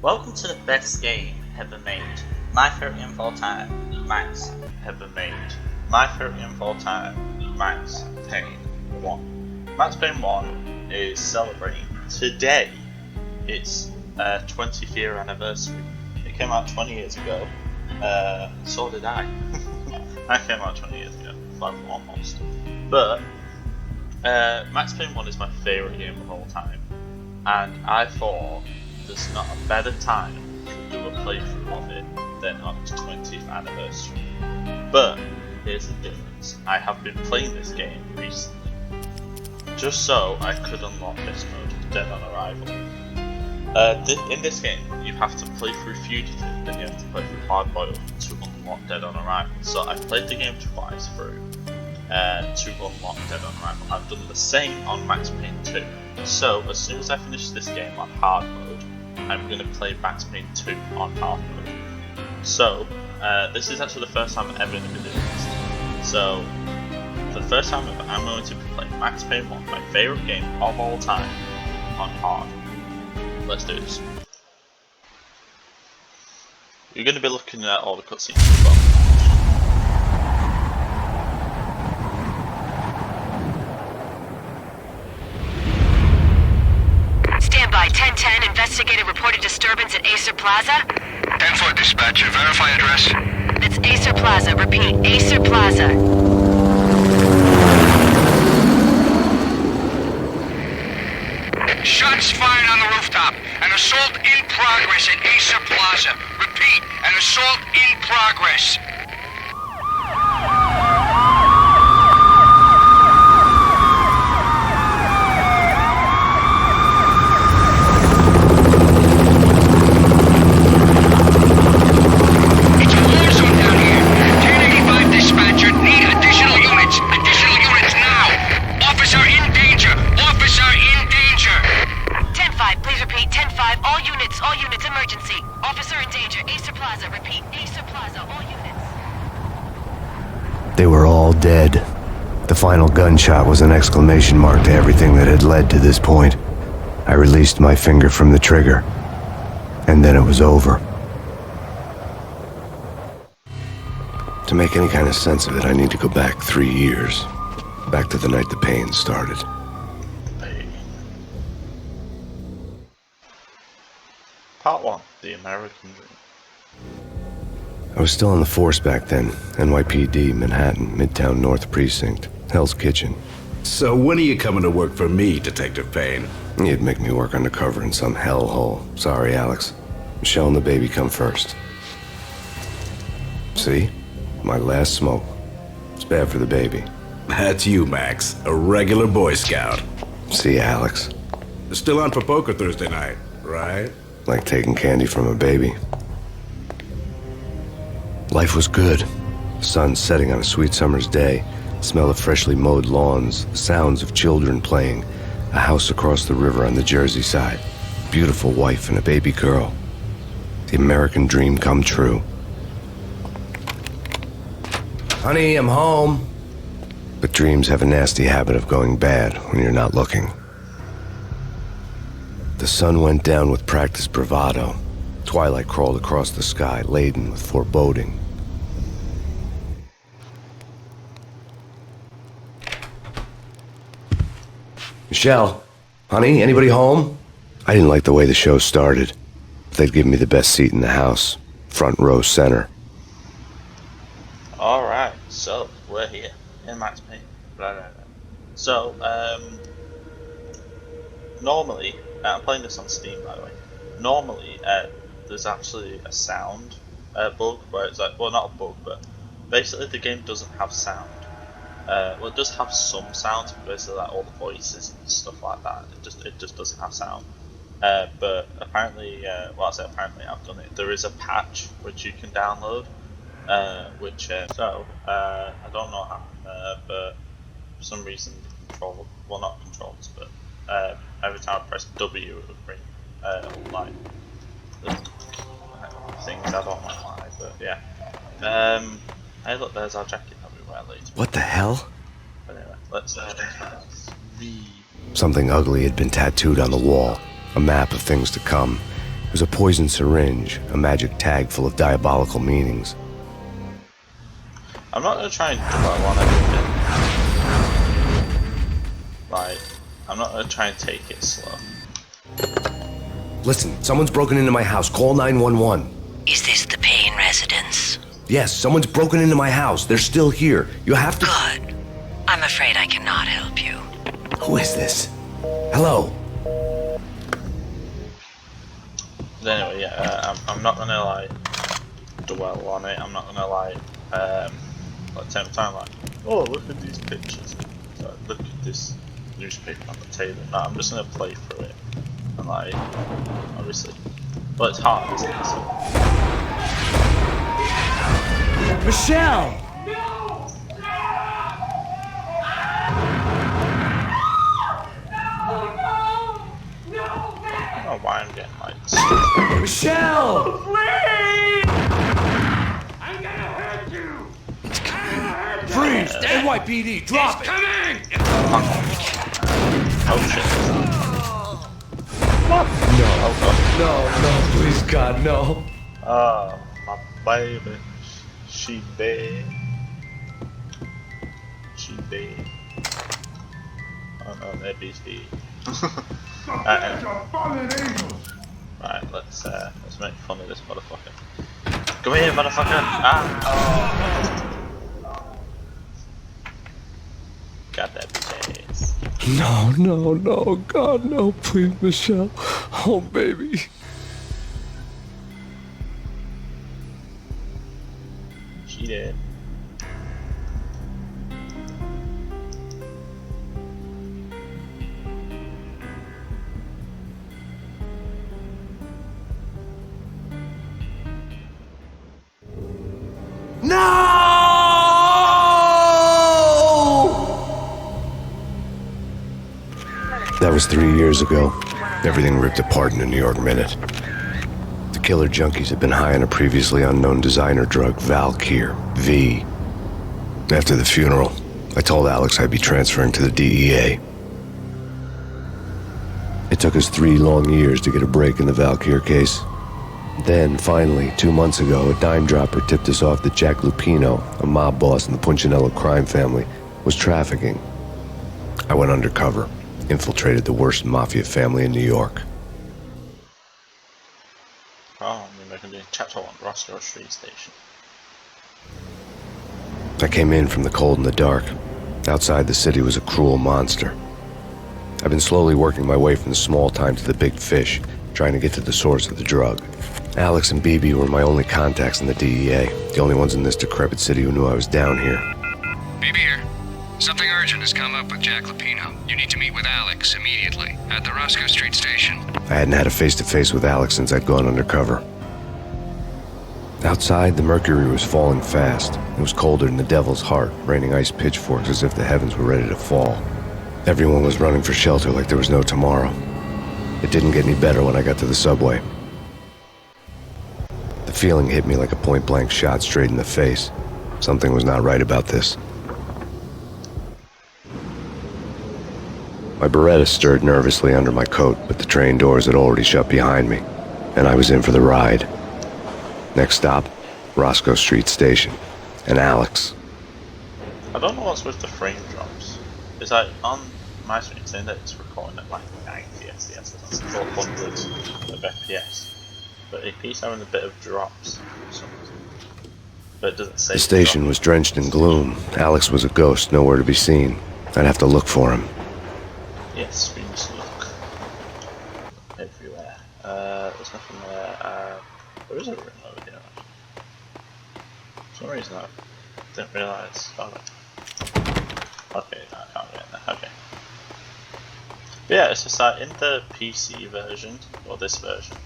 Welcome to the best game ever made. My favourite game of all time, Max ever made. My favourite game of all time, Max Payne 1. Max Payne 1 is celebrating today its 20th year anniversary. It came out 20 years ago, so did I. I came out 20 years ago, like almost. But Max Payne 1 is my favourite game of all time, and I thought there's not a better time to do a playthrough of it than on its 20th anniversary. But here's the difference: I have been playing this game recently, just so I could unlock this mode, Dead on Arrival. In this game, you have to play through Fugitive, then you have to play through Hard Boiled to unlock Dead on Arrival. So I've played the game twice through to unlock Dead on Arrival. I've done the same on Max Payne 2. So as soon as I finish this game on Hard Mode, I'm going to play Max Payne 2 on Hard Mode. So this is actually the first time I'm ever going to be doing this. So for the first time ever, I'm going to be playing Max Payne 1, my favourite game of all time, on Hard. Let's do this. You're going to be looking at all the cutscenes as well. Stand by. 1010, investigated reported disturbance at Acer Plaza. 10-4 dispatcher, verify address. That's Acer Plaza. Repeat, Acer Plaza. Shots fired on the rooftop. An assault in progress at Acer Plaza. Repeat, an assault in progress. It's a war zone down here. 1085 dispatcher, need additional units. Additional units now. Officer in danger. Officer in danger. 10-5, please repeat. 10-5, all units, emergency. Officer in danger. Acer Plaza. Repeat, Acer Plaza, all units. They were all dead. The final gunshot was an exclamation mark to everything that had led to this point. I released my finger from the trigger, and then it was over. To make any kind of sense of it, I need to go back 3 years. Back to the night the pain started. Part 1, The American Dream. I was still on the force back then. NYPD, Manhattan, Midtown North Precinct, Hell's Kitchen. So when are you coming to work for me, Detective Payne? You'd make me work undercover in some hellhole. Sorry, Alex. Michelle and the baby come first. See? My last smoke. It's bad for the baby. That's you, Max. A regular Boy Scout. See, Alex. Still on for poker Thursday night, right? Like taking candy from a baby. Life was good. The sun setting on a sweet summer's day. Smell of freshly mowed lawns. Sounds of children playing. A house across the river on the Jersey side. Beautiful wife and a baby girl. The American dream come true. Honey, I'm home. But dreams have a nasty habit of going bad when you're not looking. The sun went down with practiced bravado. Twilight crawled across the sky, laden with foreboding. Michelle, honey, anybody home? I didn't like the way the show started. They'd give me the best seat in the house, front row center. Alright, so we're here in Max Payne. So, normally, I'm playing this on Steam by the way. Normally, there's actually a sound bug where it's like, well, not a bug, but basically the game doesn't have sound. Well, it does have some sounds, basically like all the voices and stuff like that. It just doesn't have sound. But apparently, well, I say apparently, I've done it. There is a patch which you can download, I don't know how, but for some reason, not controls, but every time I press W, it would bring like things I don't know why, but yeah. Hey, look, there's our jacket that we wear later. What the hell? But anyway, let's Something ugly had been tattooed on the wall. A map of things to come. It was a poison syringe, a magic tag full of diabolical meanings. I'm not gonna try and dwell on everything. Like, I'm not gonna try and take it slow. Listen, someone's broken into my house. Call 911. Is this the Payne residence? Yes, someone's broken into my house. They're still here. You have to... Good. I'm afraid I cannot help you. Who is this? Hello? But anyway, yeah, I'm not gonna, like, dwell on it. I'm not gonna, like take time, like, oh, look at these pictures. So, look at this newspaper on the table. No, I'm just gonna play through it. And, like, obviously. But it's hard, isn't it? So. Michelle! I don't know why I'm getting, like, Michelle! Freeze! NYPD, drop it! oh shit. No, please God, no. Oh, my baby. She bad. She bad. Oh no, that beast dead. Right, let's make fun of this motherfucker. Come here, motherfucker! Ah! Oh. Got that bitch ass. No, God, no, please, Michelle. Oh, baby. She dead. That was 3 years ago. Everything ripped apart in a New York minute. The killer junkies had been high on a previously unknown designer drug, Valkyr, V. After the funeral, I told Alex I'd be transferring to the DEA. It took us 3 long years to get a break in the Valkyr case. Then, finally, 2 months ago, a dime dropper tipped us off that Jack Lupino, a mob boss in the Punchinello crime family, was trafficking. I went undercover, infiltrated the worst mafia family in New York. Oh, I mean, they can be in Chapter 1, Roscoe Street Station. I came in from the cold and the dark. Outside the city was a cruel monster. I've been slowly working my way from the small time to the big fish, trying to get to the source of the drug. Alex and BB were my only contacts in the DEA, the only ones in this decrepit city who knew I was down here. BB here. Something urgent has come up with Jack Lupino. You need to meet with Alex immediately at the Roscoe Street Station. I hadn't had a face-to-face with Alex since I'd gone undercover. Outside, the mercury was falling fast. It was colder than the devil's heart, raining ice pitchforks as if the heavens were ready to fall. Everyone was running for shelter like there was no tomorrow. It didn't get any better when I got to the subway. The feeling hit me like a point-blank shot straight in the face. Something was not right about this. My Beretta stirred nervously under my coat, but the train doors had already shut behind me, and I was in for the ride. Next stop, Roscoe Street Station, and Alex. I don't know what's with the frame drops. It's like on my screen saying that it's recording at like 90 FPS, that's 400 of FPS. But it keeps having a bit of drops for some reason. But it doesn't say. The station was drenched in gloom. Alex was a ghost, nowhere to be seen. I'd have to look for him. Yes, we must look everywhere. There's nothing there. There is a room over here. For some reason I didn't realise. Oh, okay, no, I can't get in there. Okay. But yeah, it's just that in the PC version, or this version,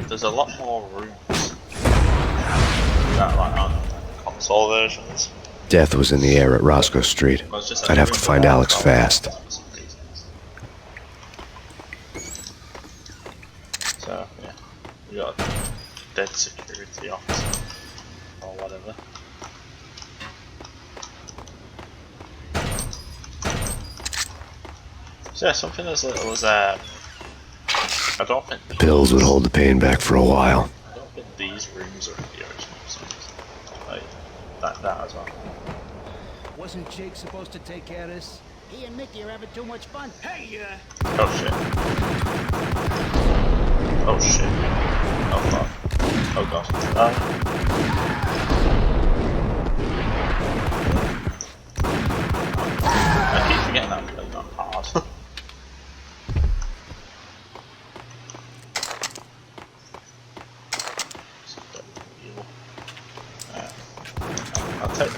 there's a lot more rooms that like on the console versions. Death was in the air at Roscoe Street. I'd have to find Alex fast. So, yeah, we got a dead security officer, or whatever. So yeah, something as little as I don't think The pills would hold the pain back for a while. I don't think these rooms are in the original series. Like that as well. Wasn't Jake supposed to take care of this? He and Mickey are having too much fun. Hey, Oh shit. Oh shit. Oh fuck. Oh god. I keep forgetting that I'm playing on hard. I'll take.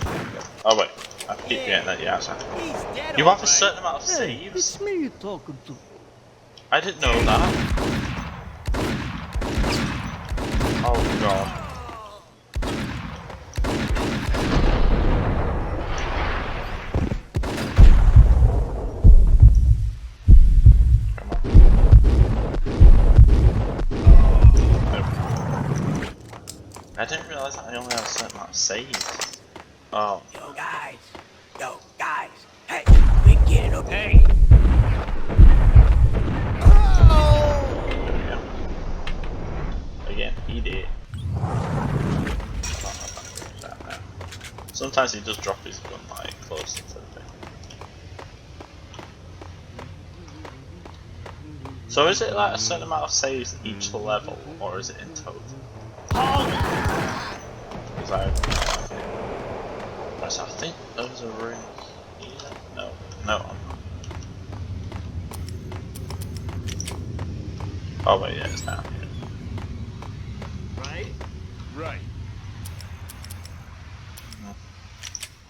Oh wait. I keep forgetting that. Yeah, sorry. You have a certain amount of saves. It's me you're talking to. I didn't know that. Oh god. Come on. Nope. I didn't realise that I only have a certain amount of saves. Oh. Yo guys, hey, we get up. Hey. There we go. Again, he did. Sometimes he does drop his gun like close to the thing. So is it like a certain amount of saves each level, or is it in total? Because I think there's a room here. No, I'm not. Oh wait, yeah, it's down here. Right.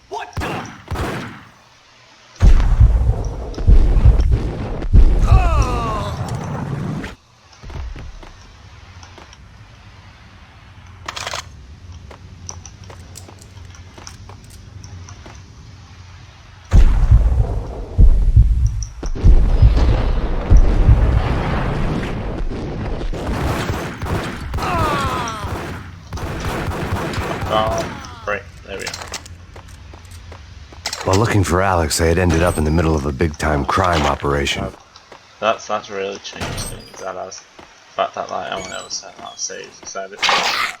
What the? Oh, great, there we are. While looking for Alex, they had ended up in the middle of a big-time crime operation. That's really changed things. That has the fact that like I only have a certain amount of saves decided to do that.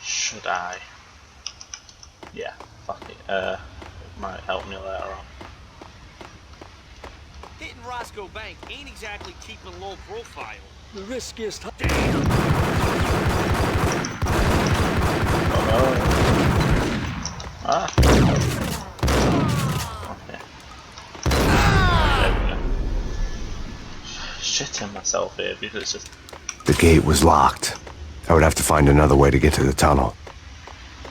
Should I? Yeah, fuck it. It might help me later on. Hitting Roscoe Bank ain't exactly keeping low profile. The riskiest. Oh no. Ah. Okay. There we go. Shitting myself here because it's just. The gate was locked. I would have to find another way to get to the tunnel.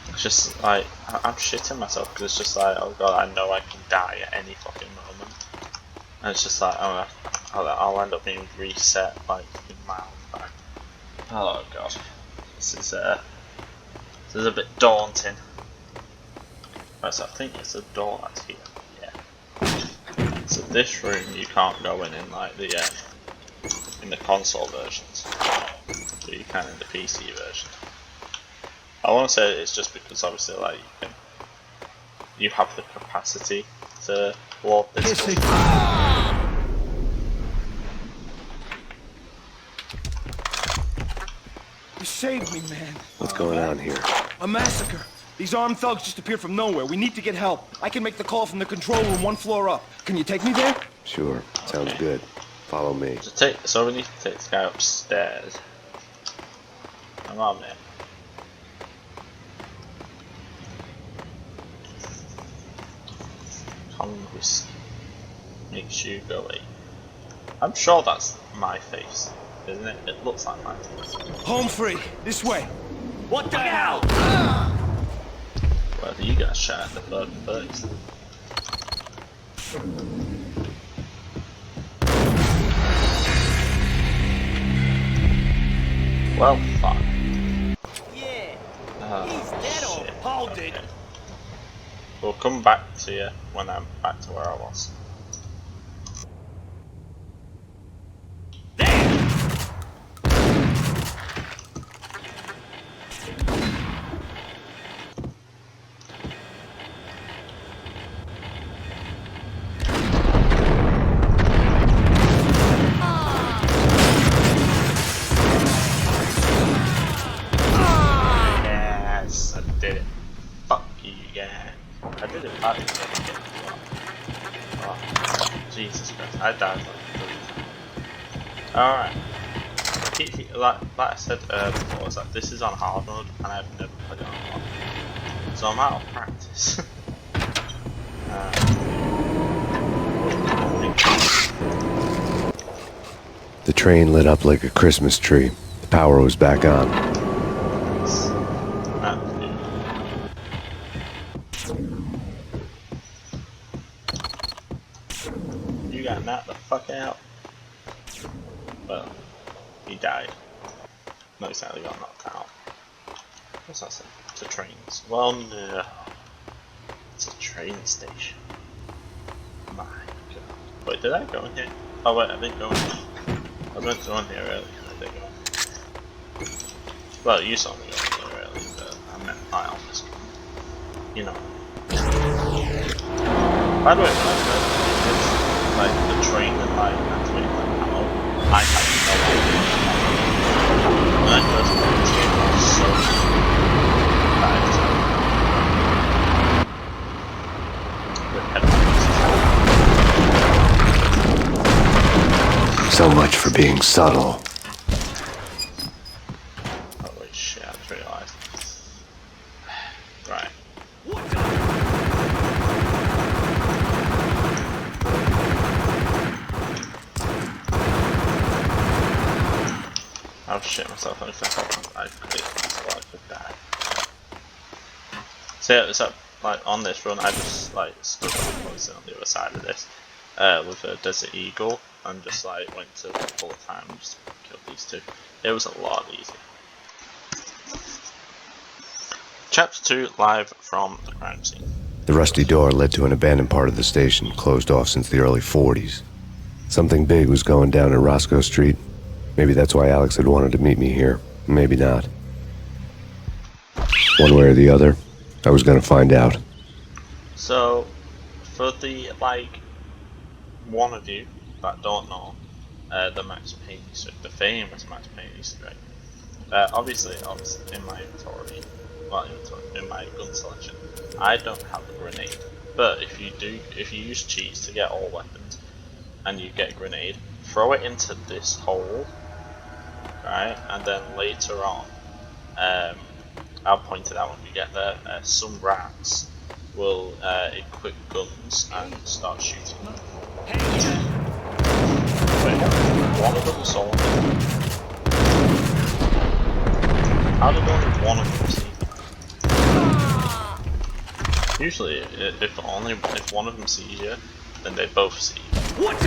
It's just like I'm shitting myself because it's just like, oh god, I know I can die at any fucking moment, and it's just like I'll end up being reset like miles back. Oh god, this is a bit daunting. Right, so I think it's a door that's here. Yeah. So this room you can't go in like the in the console versions, but you can in the PC version. I want to say it's just because obviously like you have the capacity to warp this. You saved me, man. What's going on here? A massacre. These armed thugs just appeared from nowhere. We need to get help. I can make the call from the control room 1 floor up. Can you take me there? Sure, sounds good. Follow me. So we need to take this guy upstairs. Come on, man. Congress makes you go away. I'm sure that's my face, isn't it? It looks like my face. Home free. This way. What the hell? Whether you got shot in the fucking face. Well, fuck. Yeah. Oh, He's dead or shit. hold Okay. it. We'll come back to you when I'm back to where I was. Jesus Christ, I died like 3 times. Alright. Like I said before, it's like this is on hard mode and I've never played it on hard mode. So I'm out of practice. The train lit up like a Christmas tree. The power was back on. You got knocked the fuck out. Well, he died. Not exactly got knocked out. What's that say? To trains. Well, no. It's a train station. My god. Wait, did I go in here? Oh wait, I didn't go in here. I was meant to go in here earlier, I didn't go. Well, you saw me go in here earlier, but I meant I almost. You know. By the way, when I read this, like the train and like activating like panel, I had no idea. When I first played this game, I was so that I just So much for being subtle. Holy shit, I just realised. Right. I'll shit myself on if I quit so I could die. So yeah, it's up, like on this run I just like stood close on the other side of this with a Desert Eagle and just like went to full time and just killed these two. It was a lot easier. Chapter 2, live from the crime scene. The rusty door led to an abandoned part of the station, closed off since the early 40s. Something big was going down at Roscoe Street. Maybe that's why Alex had wanted to meet me here. Maybe not. One way or the other, I was gonna find out. So, for the, like, one of you that don't know, the Max Payne Easter egg, the famous Max Payne Easter egg, obviously in my inventory, in my gun selection, I don't have a grenade. But if you use cheats to get all weapons, and you get a grenade, throw it into this hole, right, and then later on, I'll point it out when we get there, some rats will equip guns and start shooting them. Wait, one of them saw me. How did only one of them see me? Usually, if one of them sees you, then they both see you. What the?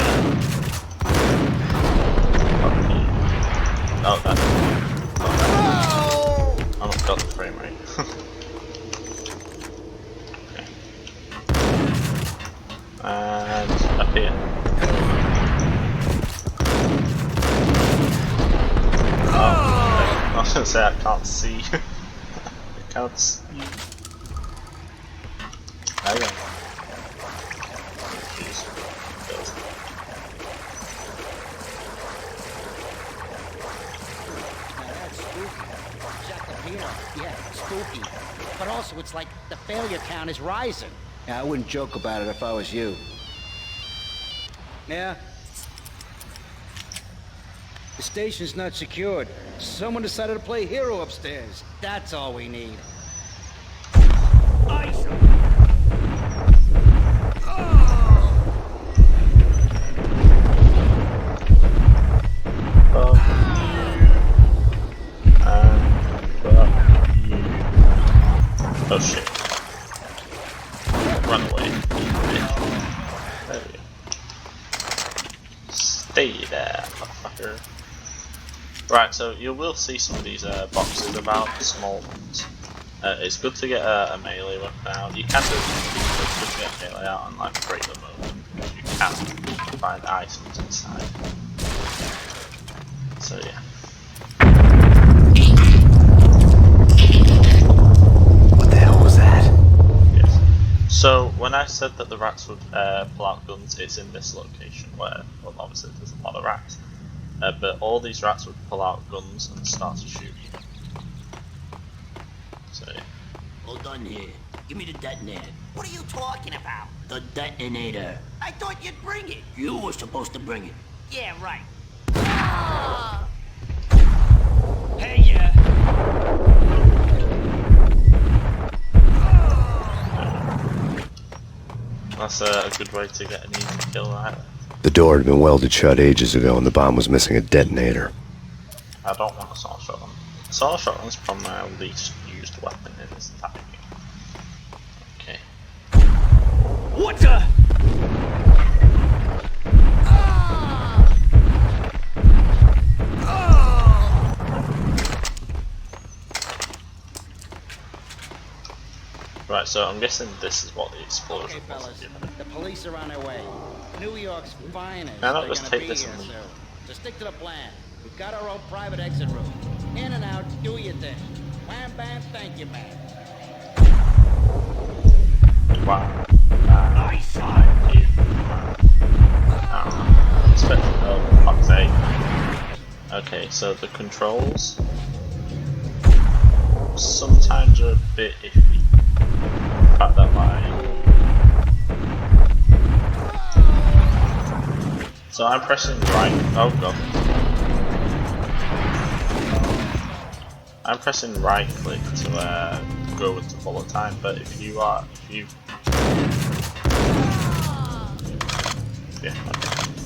Oh, that. I almost got the frame rate. Okay. And up here. Oh, I was gonna say I can't see. I can't see. There you go. Jeez. Yeah, spooky. But also, it's like the failure count is rising. Yeah, I wouldn't joke about it if I was you. Yeah? The station's not secured. Someone decided to play hero upstairs. That's all we need. Ice 'em. Oh shit. Run away. There we go. Stay there, motherfucker. Right, so you will see some of these boxes about, small ones. It's good to get a melee weapon out. You can do it, but it's good to get a melee out and like break them open, because you can find items inside. So yeah. So, when I said that the rats would pull out guns, it's in this location where, well, obviously there's a lot of rats. But all these rats would pull out guns and start to shoot. So, yeah. All done here. Give me the detonator. What are you talking about? The detonator. I thought you'd bring it. You were supposed to bring it. Yeah, right. Hey, yeah. That's a good way to get an easy kill, right? The door had been welded shut ages ago and the bomb was missing a detonator. I don't want a assault shotgun. Assault shotgun's probably my least used weapon in this entire game. Okay. What the? Right, so I'm guessing this is what the explosion Okay, was. fellas. The police are on their way. New York's finest. Now, They're let's gonna take be this here and leave. soon. So stick to the plan. We've got our own private exit route. In and out, do your thing. Wham bam, thank you, man. Wow. Nice Oh, fuck's sake. Okay, so the controls sometimes are a bit iffy. In fact, that line. So I'm pressing right. Oh god. I'm pressing right click to go with the bullet time, but if you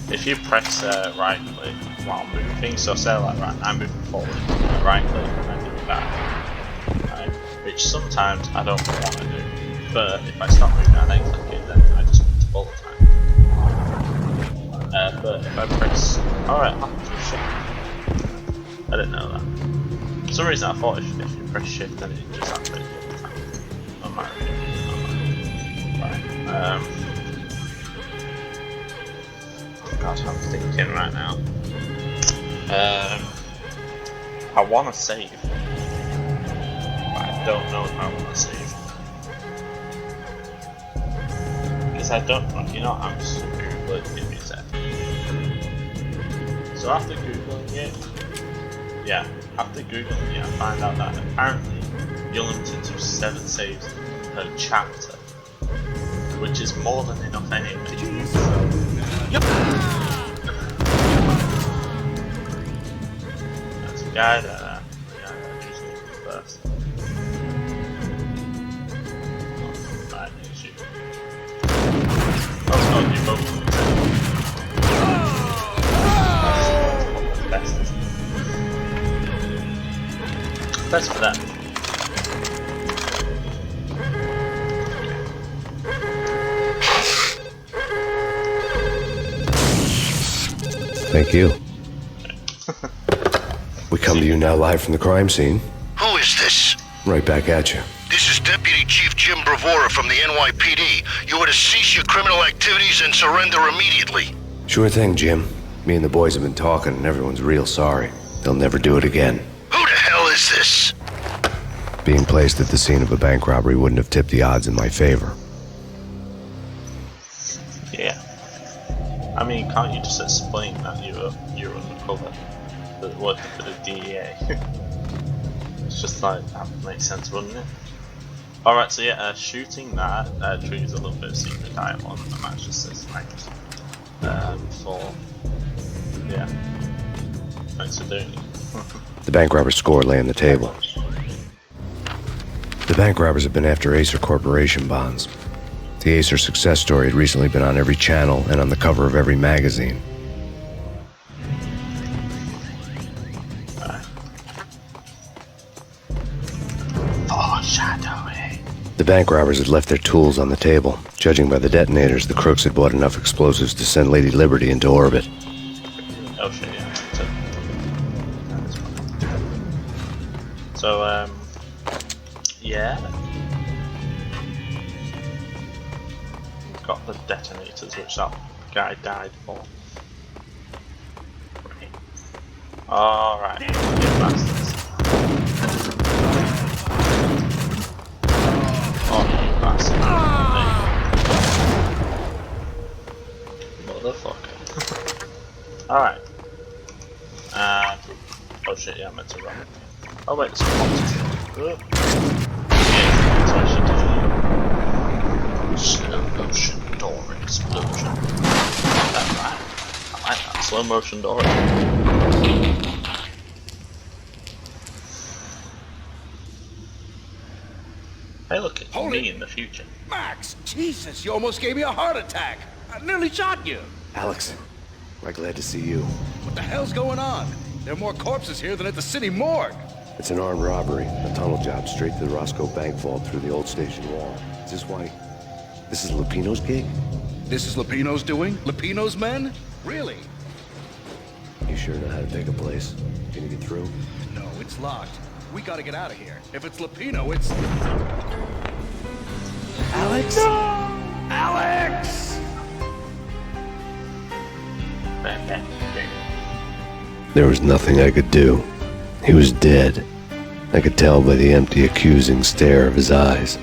if you press right click while moving, so say like I'm moving forward, right click and then do that, right? Which sometimes I don't want to do, but if I stop moving and then click it, then I just move to bullet time. But if I press, alright, I didn't know that. For some reason I thought if you press shift then it just activates bullet time. Not matter. Right. God, I'm thinking right now. I want to save, but I don't know if I want to save because I don't. You know, I'm just googling. Give me a sec. So after googling it, I find out that apparently you're limited to 7 saves per chapter, which is more than enough anyway. That's a guy that usually comes first. Right, shoot. Oh god, you both. That's best. Best for that. Thank you. We come to you now live from the crime scene. Who is this? Right back at you. This is Deputy Chief Jim Bravura from the NYPD. You are to cease your criminal activities and surrender immediately. Sure thing, Jim. Me and the boys have been talking and everyone's real sorry. They'll never do it again. Who the hell is this? Being placed at the scene of a bank robbery wouldn't have tipped the odds in my favor. Yeah. I mean, can't you just explain that you're undercover, that working for the DEA? It's just like, that makes sense, wouldn't it? Alright, so yeah, shooting that triggers a little bit of secret dialogue, and Max just says thanks. Yeah. Thanks for doing it. The bank robber's score lay on the table. The bank robbers have been after Acer Corporation bonds. The Acer success story had recently been on every channel and on the cover of every magazine. Foreshadowing. The bank robbers had left their tools on the table. Judging by the detonators, the crooks had bought enough explosives to send Lady Liberty into orbit. Oh shit, yeah. So, yeah. Got the detonators, which that guy died for. Alright, you bastards. Oh, you bastard. Motherfucker. Alright. Oh shit, yeah, I meant to run. Oh wait, there's some boxes. Yeah, that's what I should do. Slow motion door explosion. Alright. I like that. Slow motion door. Hey, look at me in the future. Max, Jesus, you almost gave me a heart attack. I nearly shot you. Alex, we're glad to see you. What the hell's going on? There are more corpses here than at the city morgue. It's an armed robbery, a tunnel job straight to the Roscoe Bank vault through the old station wall. Is this why? This is Lupino's gig? This is Lupino's doing? Lupino's men? Really? You sure know how to take a place? Can you get through? No, it's locked. We gotta get out of here. If it's Lupino, it's... Alex? No! Alex! There was nothing I could do. He was dead. I could tell by the empty, accusing stare of his eyes.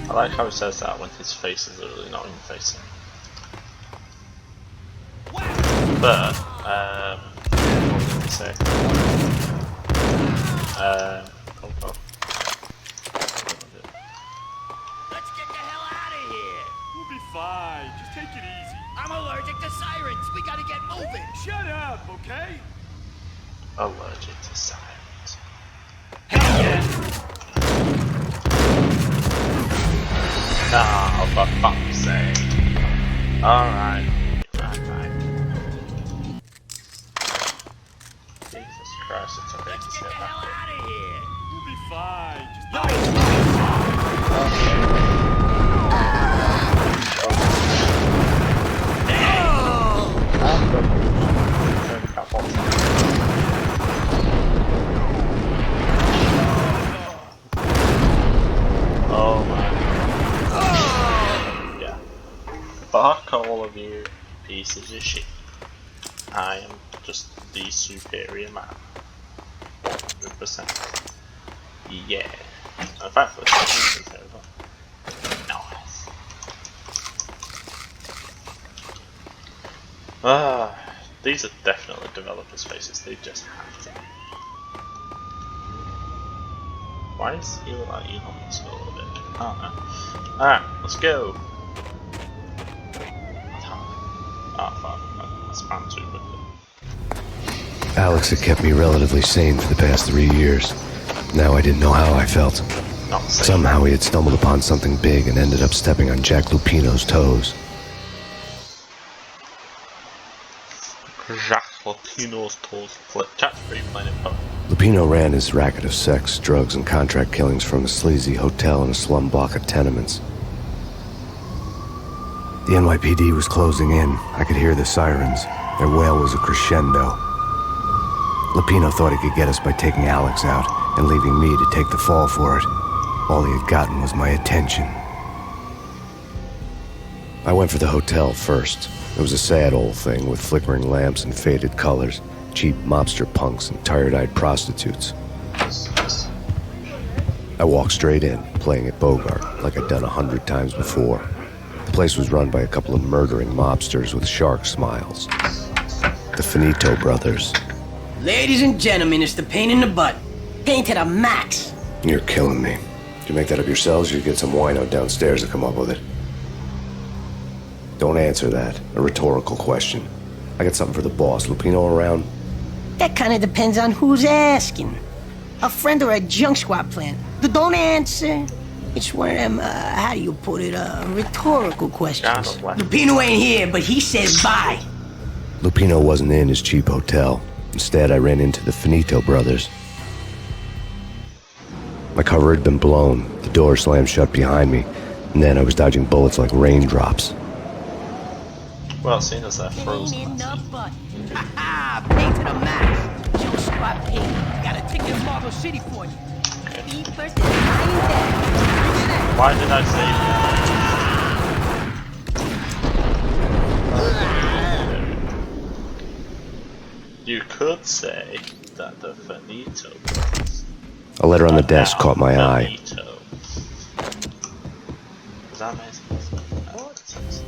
I like how he says that when his face is literally not even facing. But, what was I going to say? Let's get the hell out of here. We'll be fine. Just take it easy. I'm allergic to sirens. We gotta get moving. Shut up, okay? Allergic to sirens. Nah, for fuck's sake. Alright. Right. Jesus Christ, it's a big Let's get shit. the hell out of here. We'll be fine. Just Oh my god. Yeah. Fuck all of you pieces of shit. I am just the superior man. 100%. Yeah. In fact, let's do this over. Nice. These are definitely developer spaces, they just have to. Why is he like Elon Musk a little bit? I don't know. Alright, let's go. Oh fuck, I spam too quickly. Alex had kept me relatively sane for the past 3 years. Now I didn't know how I felt. Not safe. Somehow he had stumbled upon something big and ended up stepping on Jack Lupino's toes. Jacques Latino's toes flip. Chat's pretty plain and fun. Lupino ran his racket of sex, drugs, and contract killings from a sleazy hotel in a slum block of tenements. The NYPD was closing in. I could hear the sirens. Their wail was a crescendo. Lupino thought he could get us by taking Alex out and leaving me to take the fall for it. All he had gotten was my attention. I went for the hotel first. It was a sad old thing with flickering lamps and faded colors, cheap mobster punks and tired-eyed prostitutes. I walked straight in, playing at Bogart, like I'd done 100 times before. The place was run by a couple of murdering mobsters with shark smiles. The Finito brothers. Ladies and gentlemen, it's the pain in the butt. Pain to the max. You're killing me. Did you make that up yourselves, or you get some wino downstairs to come up with it? Don't answer that. A rhetorical question. I got something for the boss. Lupino around? That kind of depends on who's asking. A friend or a junk squad plan. Don't answer. It's one of them, how do you put it, rhetorical questions. Lupino ain't here, but he said bye. Lupino wasn't in his cheap hotel. Instead, I ran into the Finito brothers. My cover had been blown. The door slammed shut behind me, and then I was dodging bullets like raindrops. Well, seeing as they're frozen. Pain in the butt. Ha-ha! Pain to the max. Junk squad pain. Got a ticket to Marble City for you. Speed first and lying down. Why did I say that? You could say that the Finito brothers. A letter on the desk caught my eye. Does that make sense?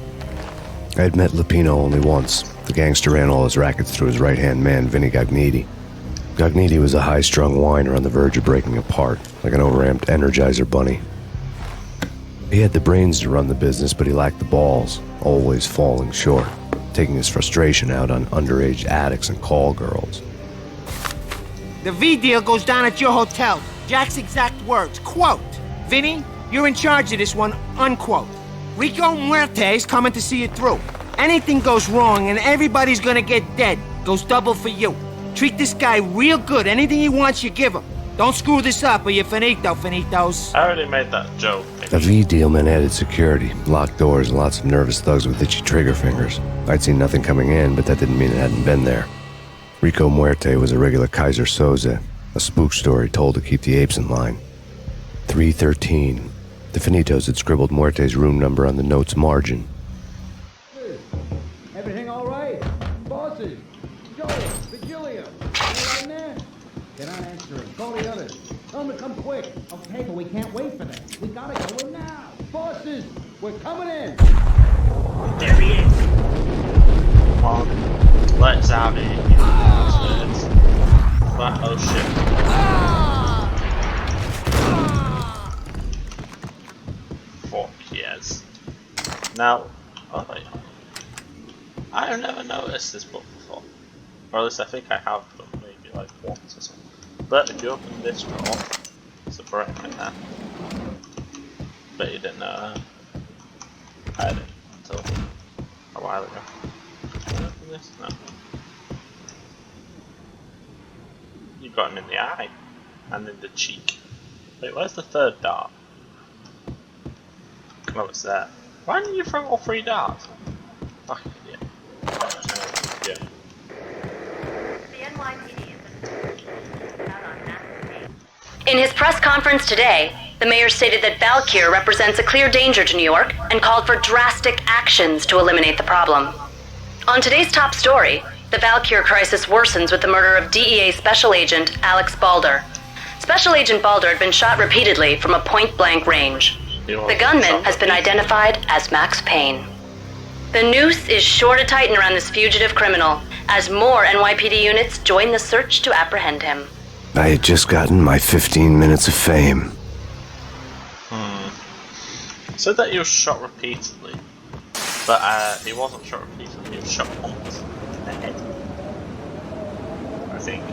I had met Lupino only once. The gangster ran all his rackets through his right-hand man, Vinny Gagniti. Gagniti was a high-strung whiner on the verge of breaking apart, like an overamped Energizer bunny. He had the brains to run the business, but he lacked the balls, always falling short, taking his frustration out on underage addicts and call girls. The V deal goes down at your hotel. Jack's exact words, quote, "Vinny, you're in charge of this one," unquote. Rico Muerte's coming to see it through. Anything goes wrong and everybody's gonna get dead, goes double for you. Treat this guy real good. Anything he wants, you give him. Don't screw this up or you're finito, finitos. I already made that joke. A V deal meant added security, locked doors, and lots of nervous thugs with itchy trigger fingers. I'd seen nothing coming in, but that didn't mean it hadn't been there. Rico Muerte was a regular Kaiser Soze, a spook story told to keep the apes in line. 313. The Finitos had scribbled Muerte's room number on the note's margin. Everything all right? Bosses? Joel, Virgilia, you right in there? They're not answering. Call the others. Tell them to come quick. Okay, but we can't wait for them. We gotta go in now. Bosses, we're coming in. There he is. Come on. Let's have it. Oh shit. Fuck yes. Now, oh wait. I have never noticed this book before. Or at least I think I have, but maybe like once or something. But if you open this drawer, there's a brick in there. Bet you didn't know that. I didn't until a while ago. Can I open this? No. You got him in the eye. And in the cheek. Wait, where's the third dart? Oh, it's there. Why didn't you throw all three darts? Fucking idiot. Yeah. In his press conference today, the mayor stated that Valkyr represents a clear danger to New York and called for drastic actions to eliminate the problem. On today's top story, the Valkyr crisis worsens with the murder of DEA Special Agent Alex Balder. Special Agent Balder had been shot repeatedly from a point-blank range. The gunman has been identified as Max Payne. The noose is sure to tighten around this fugitive criminal as more NYPD units join the search to apprehend him. I had just gotten my 15 minutes of fame. Said that he was shot repeatedly, but he wasn't shot repeatedly, he was shot once in the head. I think.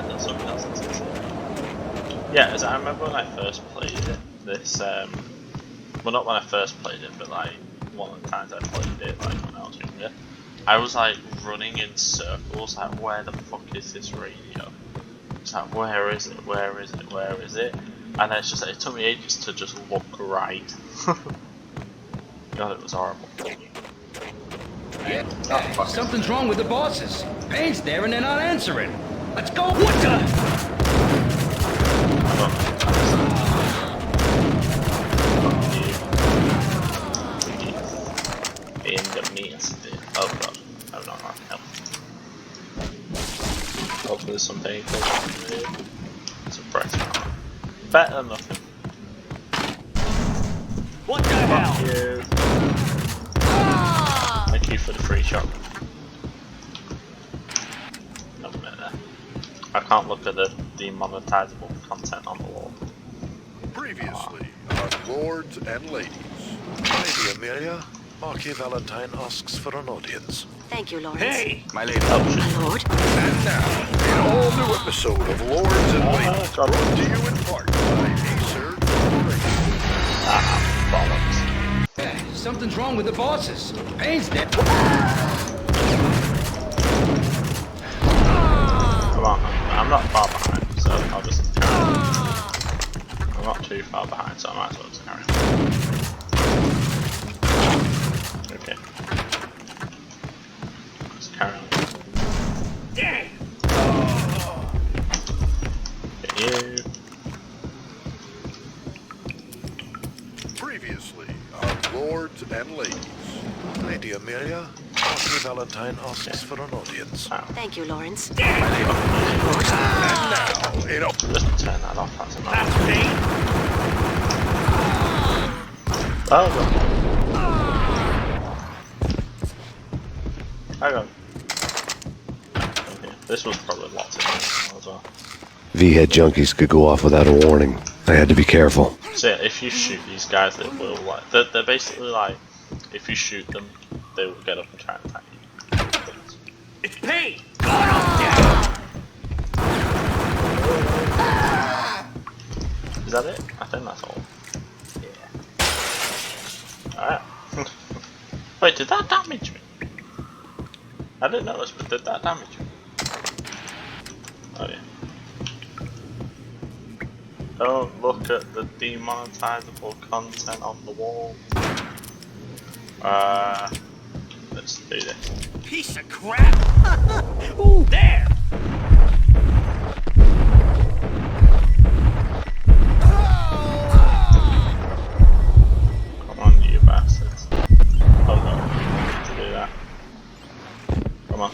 There's something else that's interesting. Yeah, as I remember when I first played it, this, well not when I first played it, but like one of the times I played it, like when I was younger, I was like running in circles, like where the fuck is this radio? It's like where is it, where is it, where is it? And then it's just like, it took me ages to just look right. God, it was horrible. Yeah, something's wrong with the bosses. Payne's there and they're not answering. Let's go. What the? In the midst. Oh god, I'm not on help. Hopefully there's some painful. Some press. Better than nothing. What the hell? Thank you. Thank you for the free shot. No minute there. I can't look at the demonetizable content on the wall. Previously, on Lords and Ladies. Lady Amelia, Marquis Valentine asks for an audience. Thank you, Lawrence. Hey! My lady. My lord. And now, an all-new episode of Lords and Ladies, brought to you in part by Acer Corporation. Bollocks. Something's wrong with the bosses. Payne's there. Come on, I'm not far behind, so I'll just carry on. I'm not too far behind, so I might as well just carry on. Okay. Just carry on. Dang! Get you. Previously, on Lords and Ladies. Lady Amelia, Marquis Valentine asks for an audience. Thank you, Lawrence. And now, Just turn that off, that's enough. Max Payne! Oh, God. Hang on. Okay, this was probably lots of as well. V-head junkies could go off without a warning. I had to be careful. So yeah, if you shoot these guys, they will like. They're basically like, if you shoot them, they will get up and try and attack you. It's Payne! Got him down! Is that it? I think that's all. Yeah. Alright. Wait, did that damage me? I didn't notice, but did that damage me? Oh yeah. Don't look at the demonetizable content on the wall. Let's do this. Piece of crap! Ooh, there! Come on, you bastards. Oh no, I need to do that. Come on.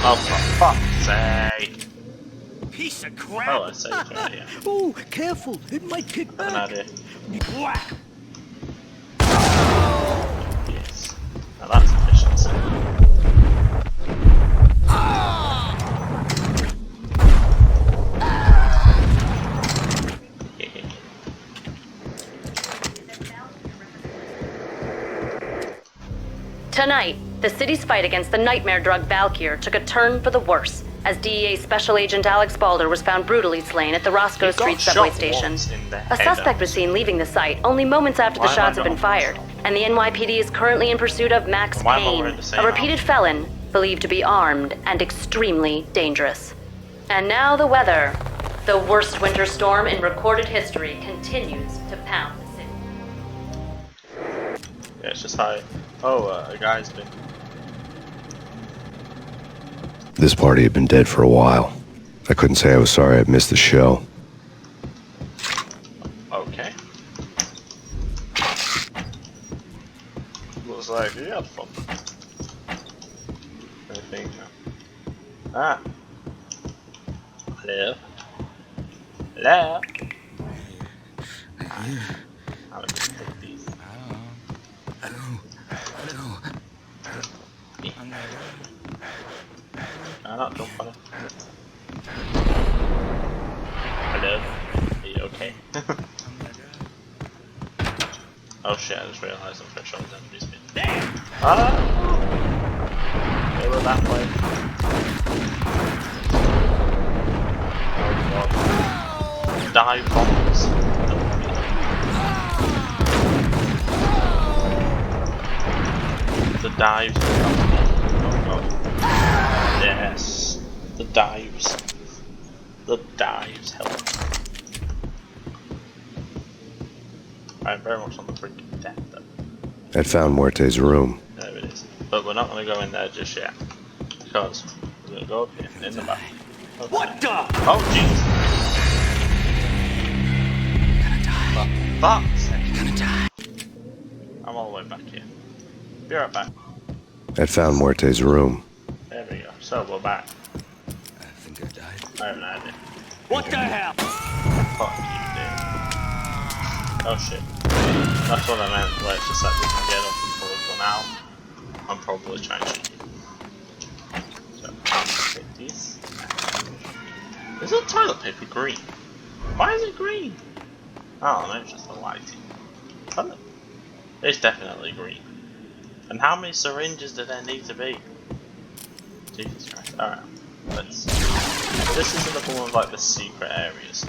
Oh, for fuck's sake! Piece of crap! Oh, I saved right here. Ooh, careful. It might kick Have an back. idea. Whack! Yes. Now that's efficiency. Tonight, the city's fight against the nightmare drug Valkyr took a turn for the worse, as DEA Special Agent Alex Balder was found brutally slain at the Roscoe Street subway station. A suspect was seen leaving the site only moments after the shots had been fired, and the NYPD is currently in pursuit of Max Payne, a repeated felon believed to be armed and extremely dangerous. And now the weather. The worst winter storm in recorded history continues to pound the city. Yeah, it's just like, oh, a guy's been. This party had been dead for a while. I couldn't say I was sorry I'd missed the show. Okay. Looks like you had fun. Anything? Ah. Hello. Hello. I'll just take these. Not jump on it. Hello. Are you okay? Oh shit, I just realised I'm trying to show the enemies bit. Ah! They were that way. Oh god. Dive bombs. The dives. Oh god. Yes. The dives. The dives help. I'm very much on the brink of death though. I'd found Muerte's room. There it is. But we're not going to go in there just yet. Because we're going to go up here, in the back. Okay. What the? Oh jeez. Gonna die. For fuck's sake. You're gonna die. I'm all the way back here. Be right back. I'd found Muerte's room. There we go. So we're back. I think I died. I have an idea. What the hell? Fuck you, dude. Oh shit. That's what I meant. Where it's just like we can get up and pull a gun out. I'm probably trying to shoot you. So I'm gonna take these. Is the toilet paper green? Why is it green? Oh, maybe it's just the lighting. It's definitely green. And how many syringes do there need to be? Jesus Christ. Alright. Let's. This is another one of like the secret areas.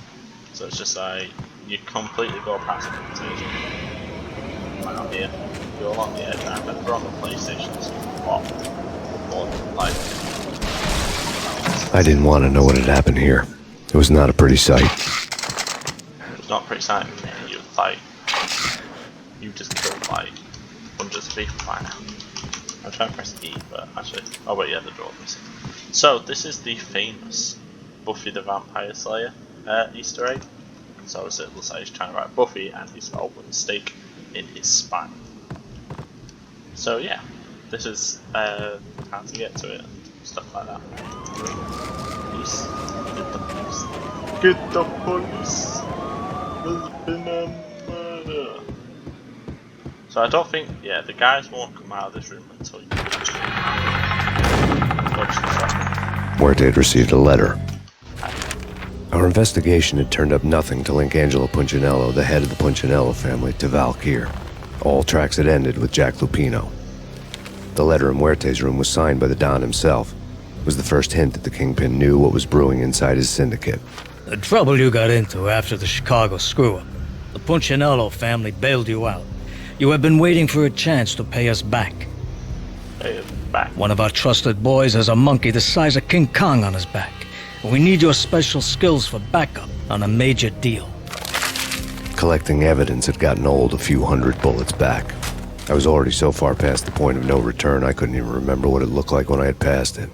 So it's just like you completely go past the station. Right up here. You're along the edge. I remember on the PlayStation this was a lot more like. I didn't want to know what had happened here. It was not a pretty sight. It was not a pretty sight, man. You would like. You just killed like hundreds of people by now. I'm trying to press E, but actually. Oh wait, yeah, the door missing. So this is the famous Buffy the Vampire Slayer Easter egg. So obviously it looks like he's trying to write Buffy and he's got a wooden stake in his spine. So yeah, this is how to get to it and stuff like that. Police. Get the police. Get the police. There's been a murder. So I don't think, yeah, the guys won't come out of this room until you Muerte had received a letter. Our investigation had turned up nothing to link Angelo Punchinello, the head of the Punchinello family, to Valkyr. All tracks had ended with Jack Lupino. The letter in Muerte's room was signed by the Don himself. It was the first hint that the Kingpin knew what was brewing inside his syndicate. The trouble you got into after the Chicago screw-up. The Punchinello family bailed you out. You have been waiting for a chance to pay us back. Pay us back? One of our trusted boys has a monkey the size of King Kong on his back. We need your special skills for backup on a major deal. Collecting evidence had gotten old a few hundred bullets back. I was already so far past the point of no return I couldn't even remember what it looked like when I had passed it.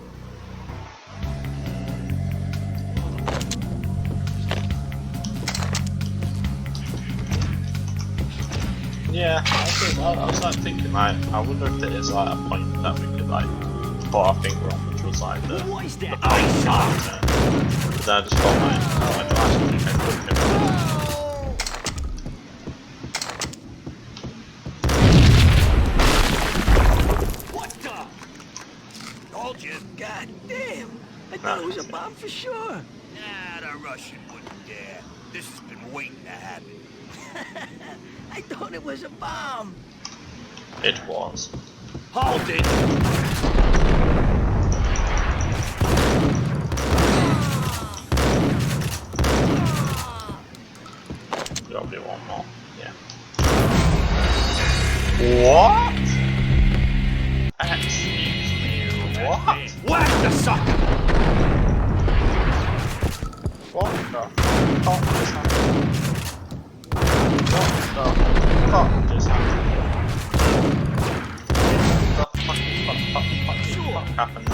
Yeah, I was like thinking, like, I wonder if there is like a point that we could like put our finger on, which was like the point. But then I just felt like, oh, I don't actually think I could figure it out. God damn! I thought it was a bomb for sure. Nah, the Russian wouldn't dare. This has been waiting to happen. I thought it was a bomb. It was. Hold it! Probably one more. Yeah. What? Excuse me, what? Whack the sucker! What the fuck just happened? What the fuck just happened? What the fuck happened?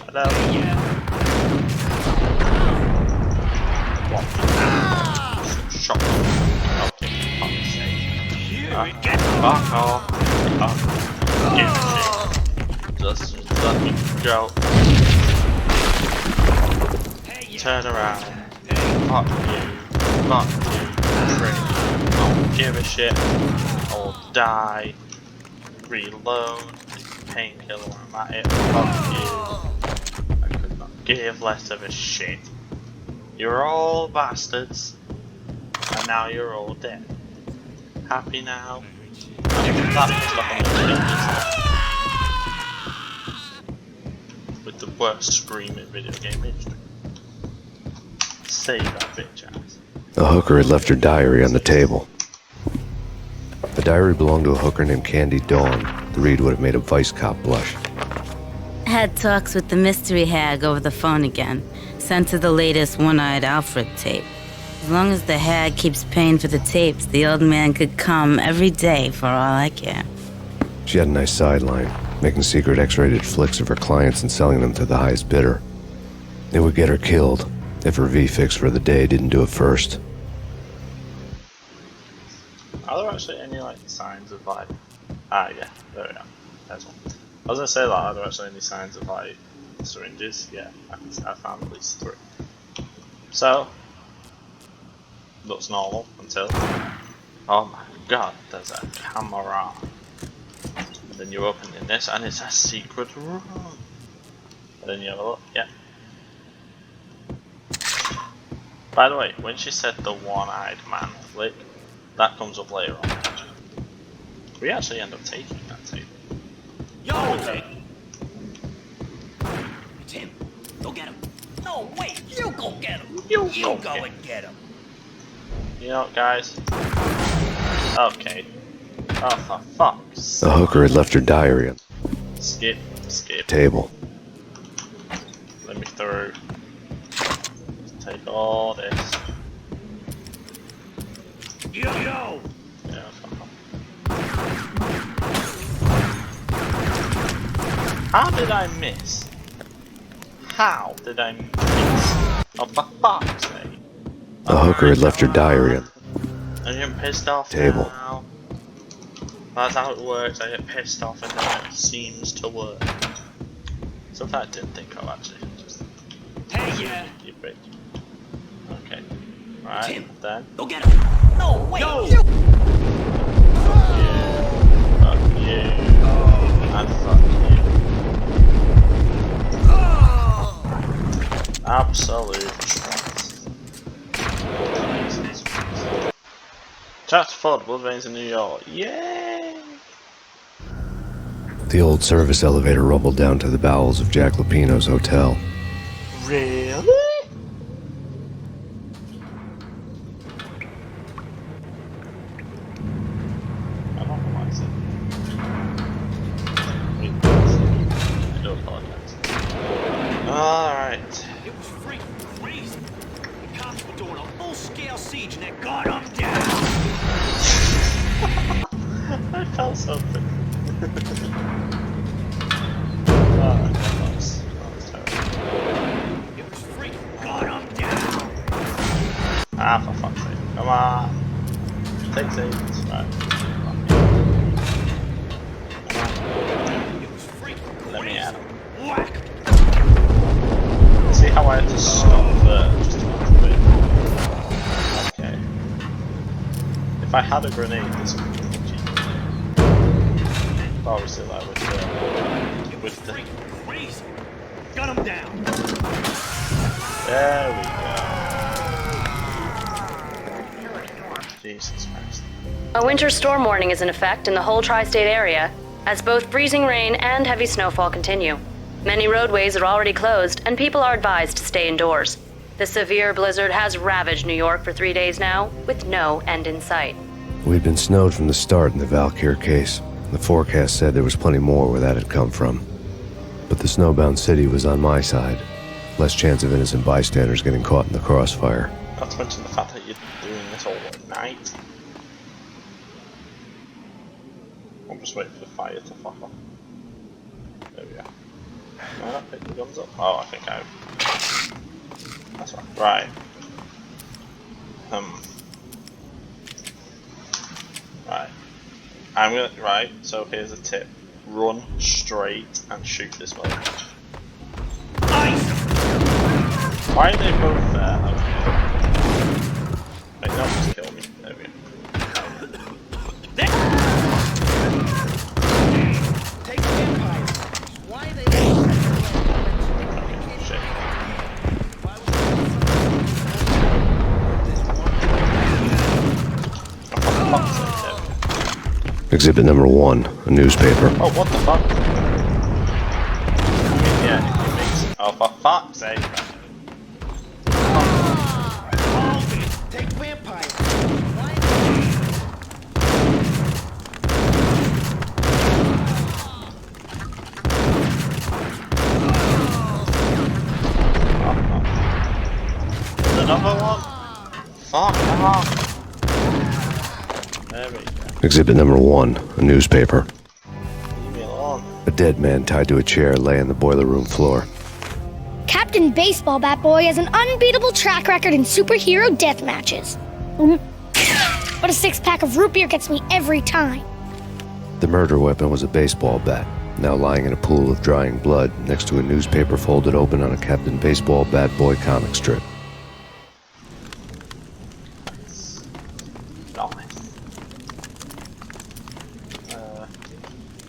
Hello? What? Shot. Okay, fuck's sake. Get fuck off. Give a shit. Just let me go. Turn around. Fuck you. Fuck you. Prick. Don't give a shit. I'll die. Reload. Painkiller, I'm at it. Fuck you. I could not give less of a shit. You're all bastards. And now you're all dead. Happy now? With the worst scream in video game history. Save that bitch ass. The hooker had left her diary on the table. The diary belonged to a hooker named Candy Dawn. The read would have made a vice cop blush. Had talks with the mystery hag over the phone again. Sent her the latest One-Eyed Alfred tape. As long as the hag keeps paying for the tapes, the old man could come every day for all I care. She had a nice sideline, making secret X-rated flicks of her clients and selling them to the highest bidder. It would get her killed if her V-fix for the day didn't do it first. Are there actually any like signs of like? Ah, yeah, there we are. There's one. I was gonna say like, are there actually any signs of like syringes? Yeah, I found at least 3. So looks normal until, oh my god, there's a camera. And then you open in this, and it's a secret room. And then you have a look. Yeah. By the way, when she said the one-eyed man flick, that comes up later on. We actually end up taking that tape. Yo! Okay. It's him. Go get him. No, wait. You go get him. You go and get him. You know what, guys? Okay. Oh, for fuck's sake. The hooker had left her diary on Skip. the table. Let me through. Let's take all this. Yo! Yeah, fuck off. How did I miss? How did I miss? Oh, for fuck's sake. The hooker had left her diary on I'm getting pissed off the table. now. That's how it works. I get pissed off and then it seems to work. Something I didn't think of actually. Just Hey, yeah. You bitch. Okay. Right, then. Go get him. No, wait. Yo! You. Yeah. you. And fuck you. Absolute shit. Chapter 4, the Blood Veins in New York. Yay! The old service elevator rumbled down to the bowels of Jack Lupino's hotel. Really? I don't know why I said I do apologize. Alright. It was freaking crazy. The cops were doing a full-scale siege and they got them down. I felt something. That was terrible. It was freaking got them down. Ah, for fuck's sake. Come on. Take saves. Right. It was freaking crazy. Let me at him. Whack! See how I had to stop there just to wait. Okay. If I had a grenade, this would be cheap. Obviously, like with the. Crazy. Got him down. There we go. Jesus Christ. A winter storm warning is in effect in the whole tri-state area, as both freezing rain and heavy snowfall continue. Many roadways are already closed, and people are advised to stay indoors. The severe blizzard has ravaged New York for 3 days now, with no end in sight. We'd been snowed from the start in the Valkyr case. The forecast said there was plenty more where that had come from. But the snowbound city was on my side. Less chance of innocent bystanders getting caught in the crossfire. Not to mention the fact that you're doing this all at night. I'm just waiting for the fire to fuck off. There we go. Can I not pick the guns up? Oh, I think I've... That's right. Right. Right. I'm gonna... Right, so here's a tip. Run straight and shoot this motherfucker. Why are they both there? Okay. Wait, no, just kill me. There we go. Take vampires. Why are they Shit. Exhibit number 1, a newspaper. Oh, what the fuck? I mean, yeah, it makes... Oh, for fuck's sake. take vampires? There's another one? Fuck, come on. There we go. Exhibit number 1, a newspaper. Leave me alone. A dead man tied to a chair lay on the boiler room floor. Captain Baseball Bat Boy has an unbeatable track record in superhero death matches. But a 6-pack of root beer gets me every time. The murder weapon was a baseball bat, now lying in a pool of drying blood next to a newspaper folded open on a Captain Baseball Bat Boy comic strip.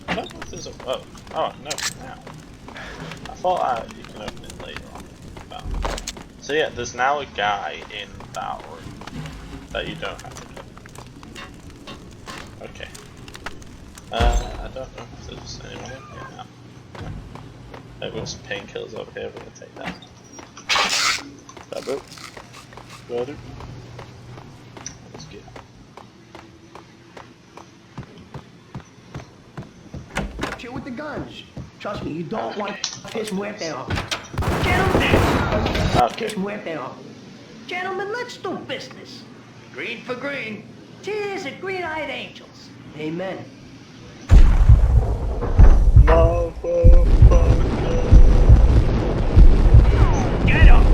I don't know if there's a... Oh, no, now. I thought you can open it later on. So yeah, there's now a guy in that room that you don't have to kill. Okay. I don't know if there's anyone in here now. Maybe there's some painkillers over here, we're gonna take that. Got it. Got it. Let's get it. Chill with the guns. Trust me, you don't want to piss muerte off. Okay. Piss muerte off. Gentlemen, let's do business. Green for green. Cheers at green-eyed angels. Amen. Get up!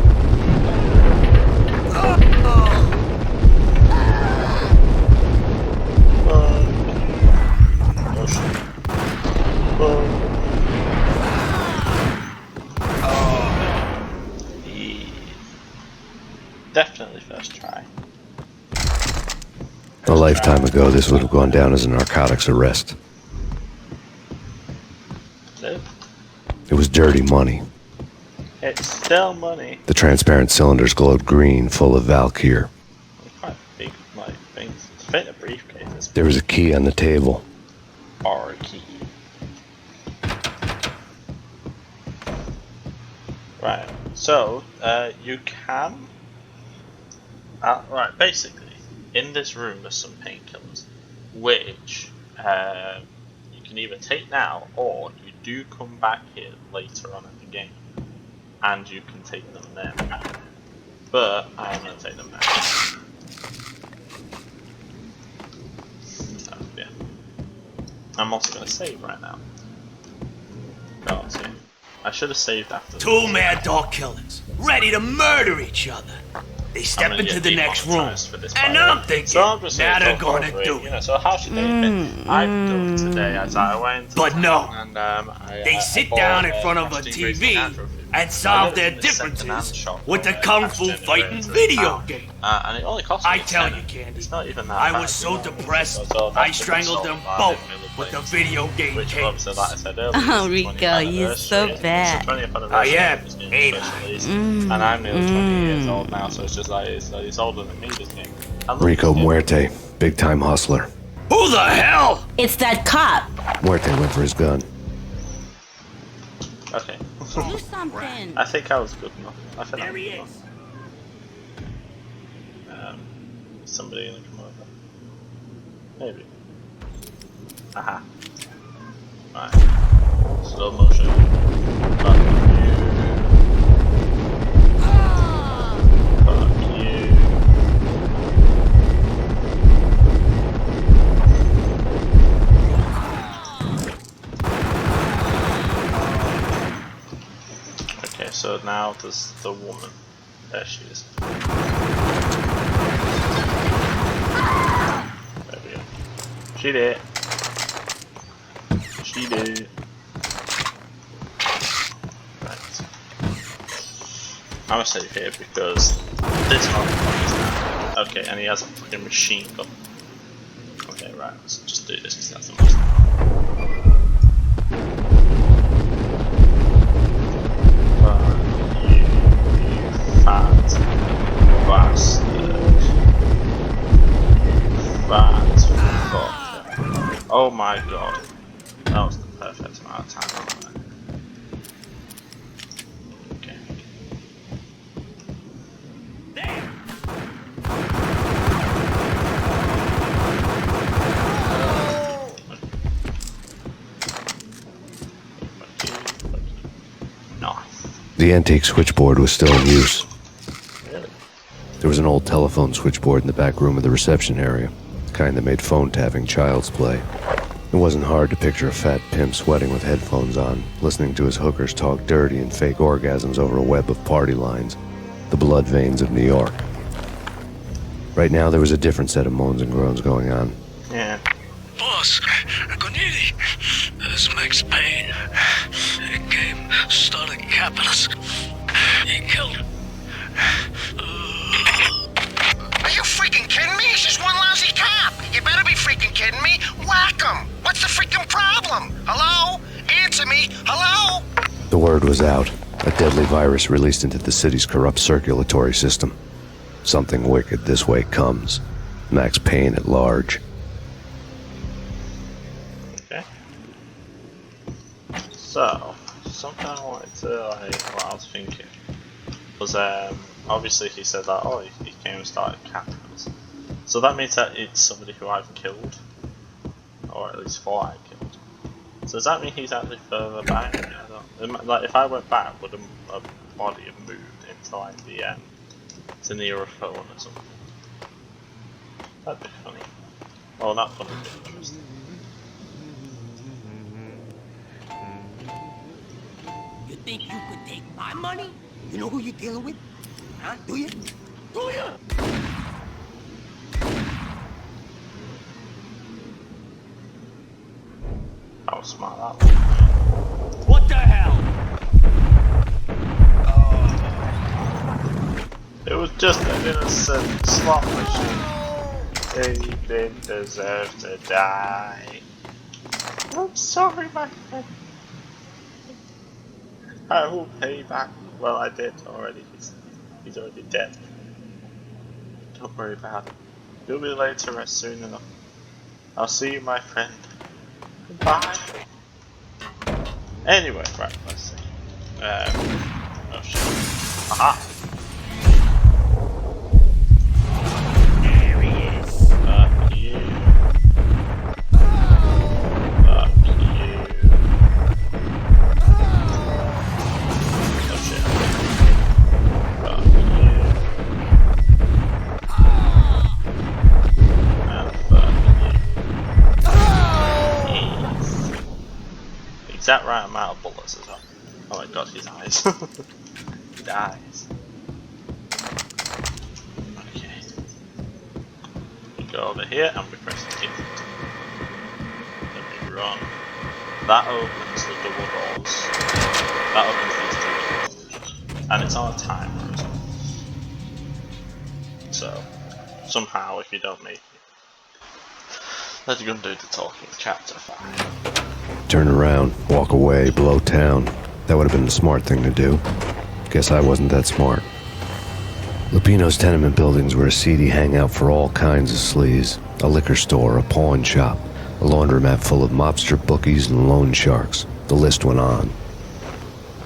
Definitely first try. A lifetime ago, this would have gone down as a narcotics arrest. dirty money. It's still money. The transparent cylinders glowed green, full of Valkyr. Quite big, like, things. It's a bit of briefcases. There was a key on the table. Or a key. Right, so, you can... right, basically, in this room there's some painkillers, which you can either take now, or you do come back here later on in the game, and you can take them then. But, I am going to take them now. So, yeah. I'm also going to save right now. Oh, see. I should have saved after this. Two mad dog killers, ready to murder each other. They step into the next room, and I'm thinking, so now they're gonna do it. You know, so how's your day been? I've done today as I went. But no, and, they sit down in front of a TV and solve their differences with the kung fu fighting video game. And it only cost me I tell you, Candy, it's not even that I bad, was so you know. depressed, So I strangled them both with the video game case. Like I said earlier, Oh, Rico, you're so bad. I am, ain't I? And I'm nearly 20 years old now, so it's just like, it's older than me, this game. Rico Muerte, big-time hustler. Who the hell? It's that cop. Muerte went for his gun. Okay. Do something. I think I was good enough. I think There he is. Is somebody gonna come over? Maybe. Aha. Right. Slow motion. Fuck you. Fuck you. Okay, so now there's the woman. There she is. There we go. She did. She did. Right. I'm gonna save here because this motherfucker is now. Okay, and he has a fucking machine gun. Okay, right, let's just do this because that's the most. You fat bastard. Fat fucker. Oh my god. That was the perfect amount of time on that. Okay. Nice. The antique switchboard was still in use. Really? There was an old telephone switchboard in the back room of the reception area, the kind that made phone tapping child's play. It wasn't hard to picture a fat pimp sweating with headphones on, listening to his hookers talk dirty and fake orgasms over a web of party lines, the blood veins of New York. Right now, there was a different set of moans and groans going on. Yeah. Boss, Gonidi, this is Max Payne. He came, started capitalist. He killed her. Are you freaking kidding me? He's just one lousy cop. You better be freaking kidding me. Whack him. What's the freaking problem? Hello? Answer me. Hello? The word was out. A deadly virus released into the city's corrupt circulatory system. Something wicked this way comes. Max Payne at large. Okay. So, something I wanted to, what I was thinking was, obviously he said that, oh, he came and started capitals. So that means that it's somebody who I've killed, or at least thought I killed. So does that mean he's actually further back? I don't, like, if I went back, would a body have moved into like the to near a phone or something? That'd be funny. Well, not funny, but interesting. You think you could take my money? You know who you're dealing with? Huh? Do you? Do you? How smart that was. What the hell? It was just an innocent slot machine. They didn't deserve to die. I'm sorry, my friend. I will pay back. Well, I did already. He's already dead. Don't worry about it. You'll be laid to rest soon enough. I'll see you, my friend. Goodbye. Anyway, right, let's see. Oh shit. Aha! There he is. Fuck you. Fuck you. Oh shit. Fuck you. And fuck you. Yes. Exact right amount of bullets as well. Oh my god, his eyes. His eyes. Okay. We go over here and we press the key. Then we run. That opens the double doors. That opens these two doors. And it's on a timer as well. So, somehow if you don't make it, let's go and do the talking chapter 5. Turn around, walk away, blow town. That would have been the smart thing to do. Guess I wasn't that smart. Lupino's tenement buildings were a seedy hangout for all kinds of sleaze. A liquor store, a pawn shop, a laundromat full of mobster bookies and loan sharks. The list went on.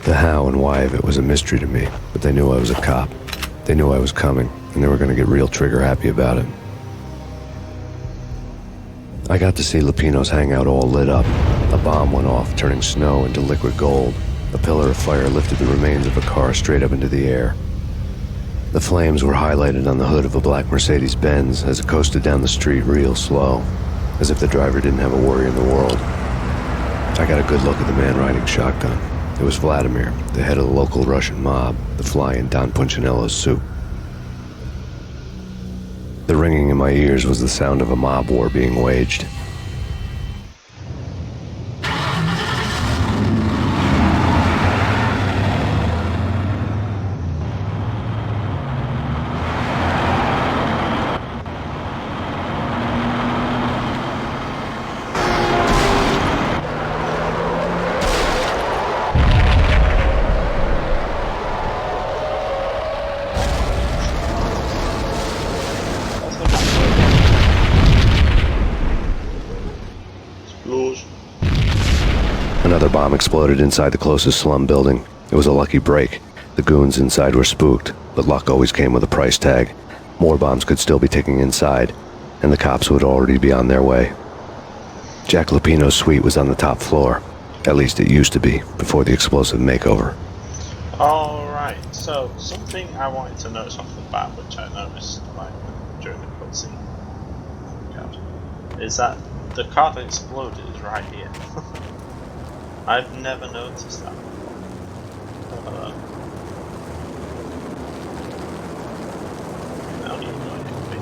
The how and why of it was a mystery to me, but they knew I was a cop. They knew I was coming, and they were going to get real trigger happy about it. I got to see Lupino's hangout all lit up. A bomb went off, turning snow into liquid gold. A pillar of fire lifted the remains of a car straight up into the air. The flames were highlighted on the hood of a black Mercedes-Benz as it coasted down the street real slow, as if the driver didn't have a worry in the world. I got a good look at the man riding shotgun. It was Vladimir, the head of the local Russian mob, the fly in Don Punchinello's soup. The ringing in my ears was the sound of a mob war being waged. Another bomb exploded inside the closest slum building. It was a lucky break. The goons inside were spooked, but luck always came with a price tag. More bombs could still be ticking inside, and the cops would already be on their way. Jack Lupino's suite was on the top floor. At least it used to be, before the explosive makeover. Alright, so something I wanted to notice off the bat, which I noticed like during the cutscene, is that the car that exploded is right here. I've never noticed that before. I don't even know it could be.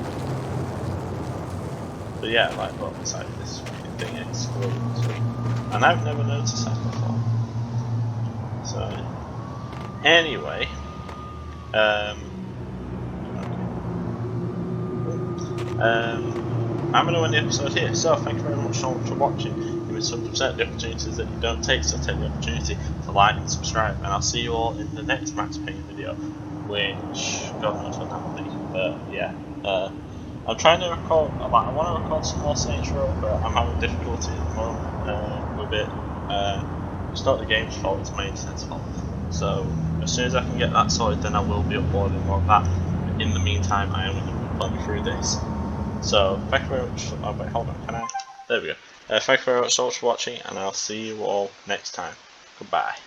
But yeah, like look, it's like this fucking thing explodes. And I've never noticed that before. So anyway, I'm going to end the episode here. So thank you very much so much for watching. Give me some percent the opportunities that you don't take, so take the opportunity to like and subscribe, and I'll see you all in the next Max Payne video, which God knows when that will be. But yeah, I'm trying to record. I want to record some more Saints Row, but I'm having difficulty at the moment with it. It's not the game's fault; it's my internet's fault. So as soon as I can get that sorted, then I will be uploading more of that. In the meantime, I am going to be playing through this. So thank you very much. Oh wait, hold on. Can I? There we go. Thank you very much so much for watching, and I'll see you all next time. Goodbye.